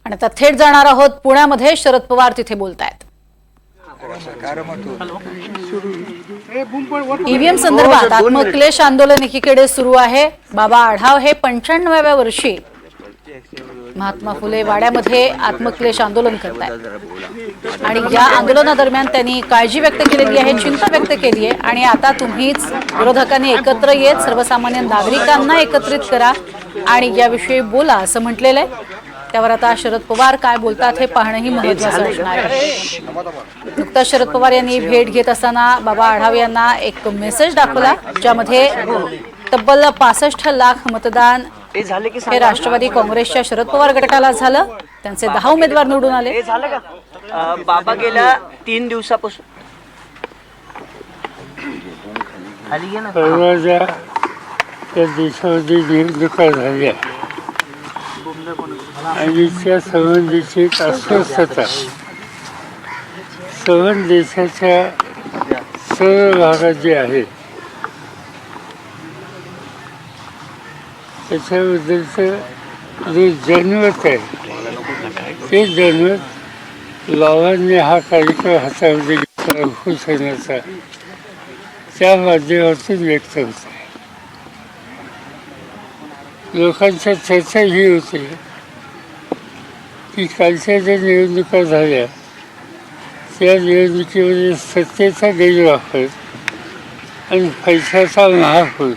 आणि आता थेट जाणार आहोत पुण्यामध्ये. शरद पवार तिथे बोलतायत. ईव्हीएम संदर्भात आत्मक्लेश आंदोलन एकीकडे सुरू आहे. बाबा आढाव हे 95व्या वर्षी महात्मा फुले वाड्यामध्ये आत्मक्लेश आंदोलन करतायत आणि या आंदोलनादरम्यान त्यांनी काळजी व्यक्त केलेली आहे, चिंता व्यक्त केली आहे आणि आता तुम्हीच विरोधकांनी एकत्र येत सर्वसामान्य नागरिकांना एकत्रित करा आणि याविषयी बोला असं म्हटलेलं आहे. त्यावर आता शरद पवार काय बोलतात हे पाहणंही महत्त्वाचं असणार आहे. नुकताच शरद पवार यांनी भेट घेत असताना बाबा आढाव यांना एक मेसेज दाखवला ज्यामध्ये तब्बल 65 लाख मतदान हे राष्ट्रवादी काँग्रेसच्या शरद पवार गटाला झालं. त्यांचे 10 उमेदवार निवडून आले. बाबा गेल्या 3 दिवसापासून परवाच्या त्या देशामध्ये निवडणुका झाल्या आणि त्या संबंधीची एक अस्वस्थता सर्व देशाच्या सर्व भागात जे आहे त्याच्याबद्दलचं जे जनमत आहे ते जनमत बाबांनी हा कार्यक्रम हातामध्ये घेतला घोषणाचा त्या माध्यमातून व्यक्त होत आहे. लोकांच्या चर्चा ही होती की कालच्या ज्या निवडणुका झाल्या त्या निवडणुकीमध्ये सत्तेचा गैरवापर आणि पैशाचा महापूर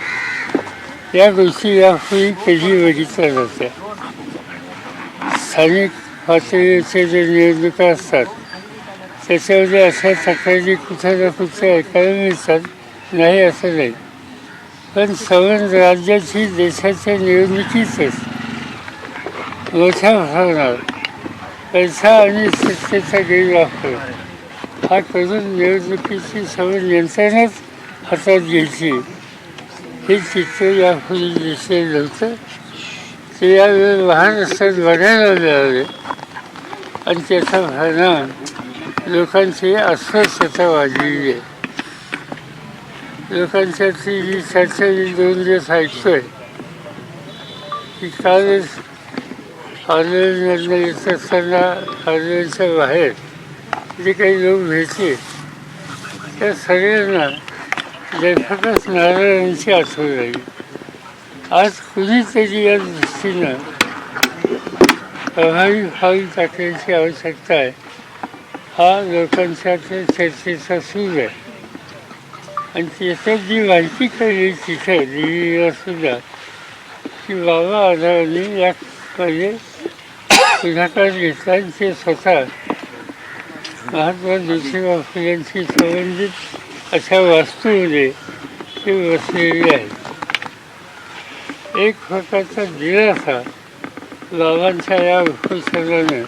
या गोष्टी यापूर्वी कधी बघितल्या जात्या. स्थानिक पातळीवरच्या ज्या निवडणुका असतात त्याच्यामध्ये अशा तक्रारी कुठे ना कुठे ऐकायला मिळतात, नाही असं नाही. पण संबंध राज्याची देशाच्या निवडणुकीतच मोठ्या प्रमाणात पैसा आणि सत्तेचा गैरवापर हा करून निवडणुकीची संबंध यंत्रणाच हातात घ्यायची हे चित्र यापूर्वी दिसलेलं नव्हतं. ते यावेळी महाराष्ट्रात बघायला मिळाले आणि त्याचा परिणाम लोकांची अस्वस्थता वाढलेली आहे. लोकांच्यातली जी चर्चा मी 2 दिवस ऐकतोय की कालच आंदोलनाला येत असताना आंदोलनाच्या बाहेर जे काही लोक भेटले त्या सगळ्यांना लेखकच नारायणांची आठवण आली. आज कुणीतरी या दृष्टीनं प्रभावी पाऊल टाकण्याची आवश्यकता आहे. हा लोकांच्या चर्चेचा सूर आहे आणि त्याच्यात जी माहिती कळली तिथे दिल्लीला सुद्धा की बाबा आढावांनी यामध्ये पुढाकार घेतला आणि ते स्वतः महात्मा ज्योतिबा फुलेंशी संबंधित अशा वास्तूमध्ये ते बसलेले आहेत. एक प्रकारचा दिलासा बाबांच्या या उपोषणानं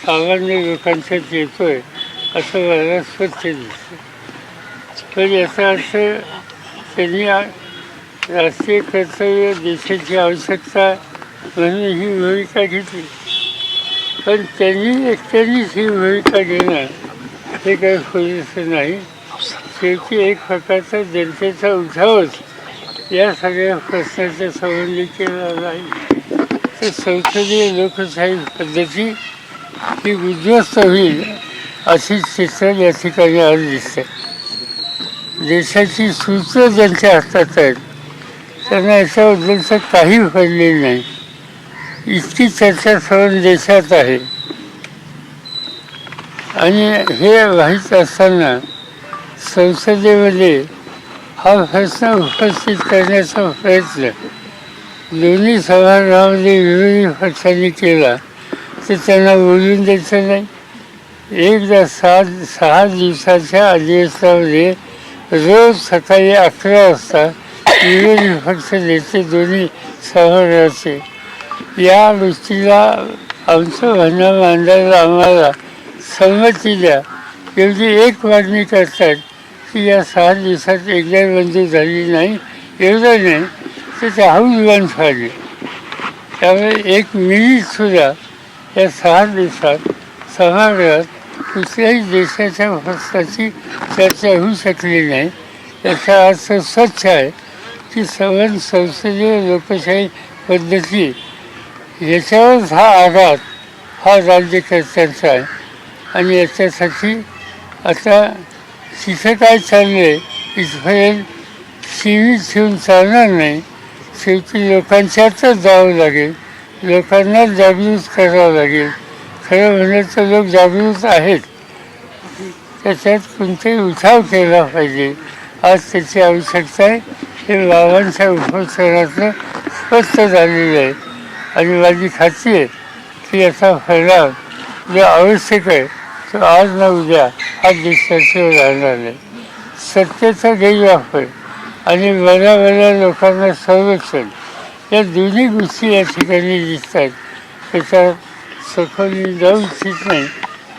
सामान्य लोकांच्यात येतोय असं मला स्वच्छ दिसतं. पण याचा अर्थ त्यांनी राष्ट्रीय कर्तव्य देशाची आवश्यकता म्हणून ही भूमिका घेतली, पण त्यांनी एकट्यानेच ही भूमिका घेणं हे काही पुरेसं नाही. शेवटी एक प्रकारचा जनतेचा उठावच या सगळ्या प्रश्नाच्या संबंधी केला नाही तर संसदीय लोकशाही पद्धती ही उद्ध्वस्त होईल अशी चित्र या ठिकाणी आज दिसते. देशाची सूत्र ज्यांच्या हातात आहेत त्यांना याच्याबद्दलचं काही पडलेलं नाही. इतकी चर्चा सर्व देशात आहे आणि हे माहीत असताना संसदेमध्ये हा प्रश्न उपस्थित करण्याचा प्रयत्न दोन्ही सभागृहामध्ये विरोधी पक्षांनी केला तर त्यांना बोलून द्यायचं नाही. एकदा 6 दिवसाच्या अधिवेशनामध्ये रोज सकाळी 11 वाजता विरोधी पक्ष नेते दोन्ही सभागृहाचे या गोष्टीला आमचं म्हणणं मांडायला आम्हाला संमती द्या एवढी एक मागणी करतात की या 6 दिवसात एकदा मंजूर झाली नाही. एवढं नाही तर ते हाऊस बंद झाले. त्यामुळे 1 मिनिटसुद्धा या 6 दिवसात सभागृहात कुठल्याही देशाच्या प्रश्नाची चर्चा होऊ शकली नाही. याचा अर्थ स्वच्छ आहे की संसदीय लोकशाही पद्धती याच्यावरच हा आघात हा राज्यकर्त्यांचा आहे. आणि याच्यासाठी आता तिथं काय चाललं आहे इथपर्यंत सीमित ठेवून चालणार नाही. शेवटी लोकांच्यातच जावं लागेल, लोकांना जागृत करावं लागेल. खरं म्हणलं तर लोक जागृत आहेत, त्याच्यात कोणताही उठाव केला पाहिजे. आज त्याची आवश्यकता आहे. हे बाबांच्या उपोषणातनं स्पष्ट झालेलं आहे. आणि माझी खात्री आहे की याचा परिणाम जो आवश्यक आहे तो आज ना उद्या हा देशाशिवाय राहणार नाही. सत्तेचा गैरवापर आणि बऱ्या लोकांना संरक्षण या दोन्ही गोष्टी या ठिकाणी दिसतात. त्याच्यात सखोल मी जाऊ इच्छित नाही,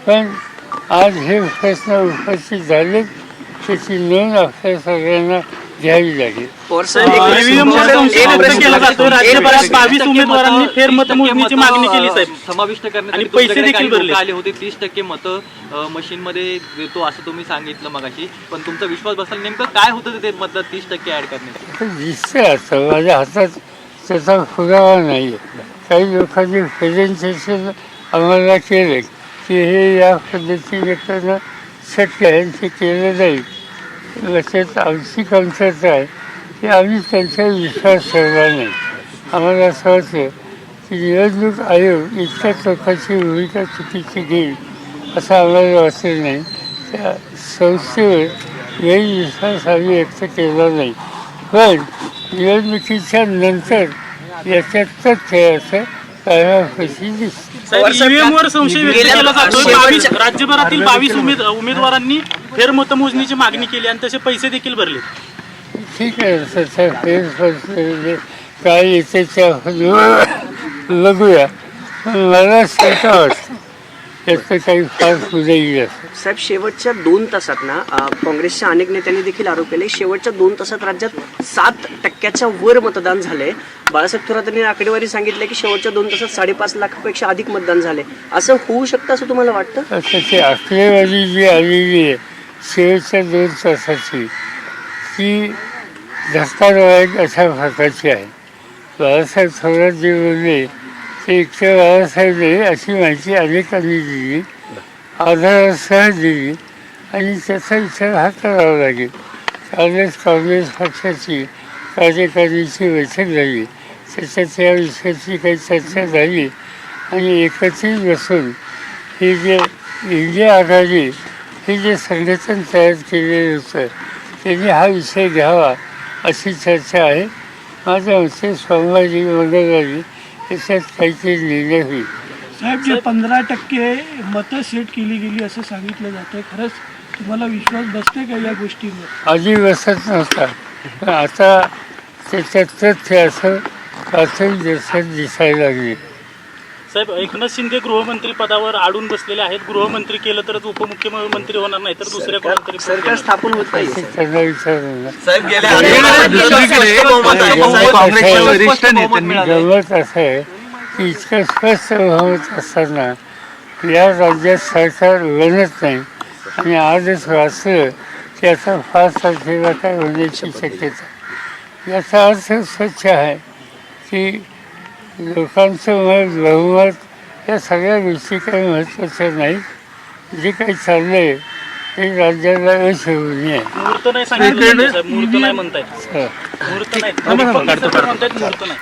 पण आज हे प्रश्न उपस्थित झाले त्याची नोंद आपल्या सगळ्यांना घ्यावी लागेल. राज्यभरात 22 उमेदवारांनी फेरमतमोजणीची मागणी केली साहेब, समाविष्ट आणि पैसे देखील भरले आले होते. 30% मतं मशीनमध्ये देतो असं तुम्ही सांगितलं मगाशी, पण तुमचा विश्वास बसला. नेमकं काय होतं ते मधलं 30% ऍड करण्याचं? दिसतंय आता माझ्या हातात त्याचा पुरावा नाही. काही लोकांनी प्रेझेंटेशन आम्हाला केले की हे या पद्धतीने करणं शक्य आहे, ते केलं नाही. लक्षात आमची कमतरता आहे की आम्ही त्यांचा विश्वास ठेवला नाही. आम्हाला असं वाटतं की निवडणूक आयोग इतक्याच लोकांची भूमिका चुकीची घेईल असं आम्हाला वाटलं नाही. त्या संस्थेवर गैरविश्वास आम्ही व्यक्त केला नाही. पण निवडणुकीच्या नंतर याच्यात तथ्य असं कायमापाशी दिसतं. ईव्हीएमवर संशय व्यक्त केला जातोय. राज्यभरातील 22 उमेदवारांनी फेरमतमोजणीची मागणी केली आणि तसे पैसे देखील भरले. ठीक आहे, त्याचा फेरफार काय येते त्या बघूया. पण मला शंका वाटतं याचं काही फार पुढे येईल. साहेब, शेवटच्या 2 तासात ना काँग्रेसच्या अनेक नेत्यांनी देखील आरोप केले, शेवटच्या 2 तासात राज्यात 7% वर मतदान झाले. बाळासाहेब थोरातांनी आकडेवारी सांगितलं की शेवटच्या 2 तासात 5.5 लाखापेक्षा अधिक मतदान झाले. असं होऊ शकतं असं तुम्हाला वाटतं? त्याची आकडेवारी जी आलेली आहे शेवटच्या 2 तासाची ती धक्कादायक अशा प्रकारची आहे. बाळासाहेब थोरात जे बोलले ते एकट्या बाळासाहेब नाही अशी माहिती अनेकांनी दिली, आधारासह दिली. आणि त्याचा विचार हा करावा लागेल. काँग्रेस पक्षाची कार्यकारिणीची बैठक झाली, त्याच्यात या विषयाची काही चर्चा झाली आणि एकत्रित बसून हे जे इंडिया आघाडी हे जे संघटन तयार केलेलं होतं त्यांनी हा विषय घ्यावा अशी चर्चा आहे. माझ्या मते सोमवारी मंगळवारी त्याच्यात काहीतरी निर्णय होईल. साहेब, जे 15% मतं सेट केली गेली असं सांगितलं जातं, खरंच तुम्हाला विश्वास बसते का या गोष्टीवर? आधी बसत नव्हता, पण आता त्याच्यात तथ्य असं पातळी दिवसात दिसायला लागली. साहेब, एकनाथ शिंदे गृहमंत्री पदावर अडून बसलेले आहेत. गृहमंत्री केलं तरच उपमुख्यमंत्री होणार नाही तर दुसऱ्या कोणातरी सरकार स्थापन होत नाही. त्यांना विचारलं गमत असं आहे की इतकं स्पष्ट बहुमत असताना या राज्यात सरकार बनत नाही. आणि आजच वाचलं की आता 5 तारखेला काय होण्याची शक्यता. याचा अर्थ स्वच्छ आहे की लोकांचं मत बहुमत या सगळ्या गोष्टी काही महत्त्वाच्या नाहीत. जे काही चाललं आहे ते राज्याला अशोभनीय आहे. मुहूर्त नाही सांगितलं साहेब, मुहूर्त नाही म्हणतायत. मुहूर्त नाही म्हणतायत, मुहूर्त नाही.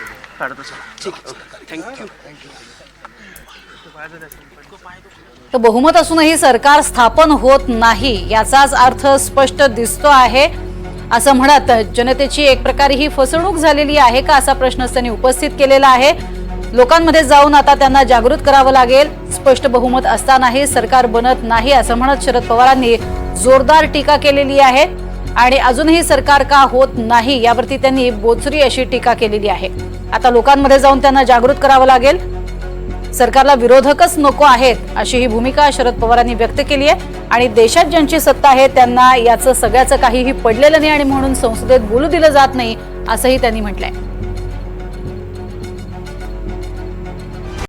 तर बहुमत असूनही सरकार स्थापन होत नाही याचाच अर्थ स्पष्ट दिसतो आहे. असं म्हणत जनतेची एक प्रकारे ही फसवणूक झालेली आहे का असा प्रश्न त्यांनी उपस्थित केलेला आहे. लोकांमध्ये जाऊन आता त्यांना जागृत करावं लागेल. स्पष्ट बहुमत असतानाही सरकार बनत नाही असं म्हणत शरद पवारांनी जोरदार टीका केलेली आहे. आणि अजूनही सरकार का होत नाही यावरती त्यांनी बोचरी अशी टीका केलेली आहे. आता लोकांमध्ये जाऊन त्यांना जागृत करावं लागेल. सरकारला विरोधकच नको आहेत अशी ही भूमिका शरद पवारांनी व्यक्त केली आहे. आणि देशात ज्यांची सत्ता आहे त्यांना याचं सगळ्याचं काहीही पडलेलं नाही आणि म्हणून संसदेत बोलू दिलं जात नाही असंही त्यांनी म्हटलंय.